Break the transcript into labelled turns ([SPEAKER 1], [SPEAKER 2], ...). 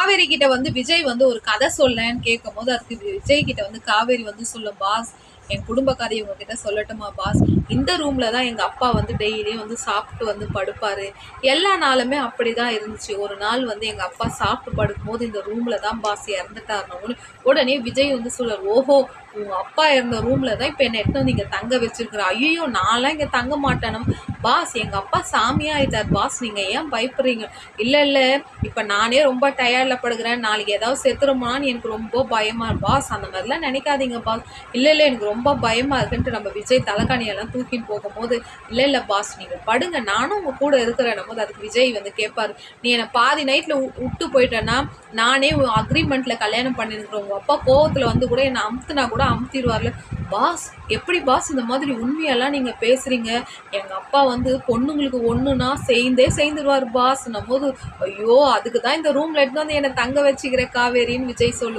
[SPEAKER 1] காவேரி கிட்ட வந்து விஜய் வந்து ஒரு கதை சொல்லேன்னு கேட்கும்போது அதுக்கு விஜய் கிட்ட வந்து காவேரி வந்து சொல்லும், பாஸ் என் குடும்ப கதையை உங்ககிட்ட சொல்லட்டுமா பாஸ், இந்த ரூம்ல தான் எங்க அப்பா வந்து டெய்லியும் வந்து சாப்பிட்டு வந்து படுப்பாரு, எல்லா நாளுமே அப்படிதான் இருந்துச்சு. ஒரு நாள் வந்து எங்க அப்பா சாப்பிட்டு படுக்கும்போது இந்த ரூம்ல தான் பாஸ் இறந்துட்டாருன்னு உடனே விஜய் வந்து சொல்றாரு, ஓஹோ உங்க அப்பா இருந்த ரூம்ல தான் இப்ப என்ன எடுத்து வந்து இங்க தங்க வச்சிருக்கிற. ஐயோ நான்லாம் இங்க தங்க மாட்டேனும் பாஸ், எங்க அப்பா சாமியா ஆயிட்டார் பாஸ், நீங்க ஏன் பயப்படுறீங்க. இல்ல இல்ல இப்ப நானே ரொம்ப டயர்ட்ல படுக்கிறேன், நாளைக்கு ஏதாவது செத்துருமான்னு எனக்கு ரொம்ப பயமா பாஸ், அந்த மாதிரிலாம் நினைக்காதீங்க பாஸ். இல்ல இல்ல எனக்கு ரொம்ப பயமா இருக்குன்ட்டு நம்ம விஜய் தலைகாணியெல்லாம் தூக்கின்னு போகும்போது, இல்ல இல்ல பாஸ் நீங்க படுங்க நானும் உங்க கூட இருக்கிறேன் போது அதுக்கு விஜய் வந்து கேட்பாரு, நீ என்னை பாதி நைட்ல விட்டு போயிட்டேன்னா நானே அக்ரிமெண்ட்ல கல்யாணம் பண்ணிருக்கிறேன், உங்க அப்பா கோவத்துல வந்து கூட என்னை அமுத்துனா கூட அமுத்திடுவார்ல பாஸ். எப்படி பாஸ் இந்த மாதிரி உண்மையெல்லாம் நீங்க பேசுறீங்க, எங்க அப்பா வந்து பொண்ணுங்களுக்கு ஒண்ணுன்னா செய்துருவார் பாஸ் போது, ஐயோ அதுக்கு தான் இந்த ரூம்ல எடுத்து வந்து என்னை தங்க வச்சுக்கிற காவேரின்னு விஜய் சொல்லு.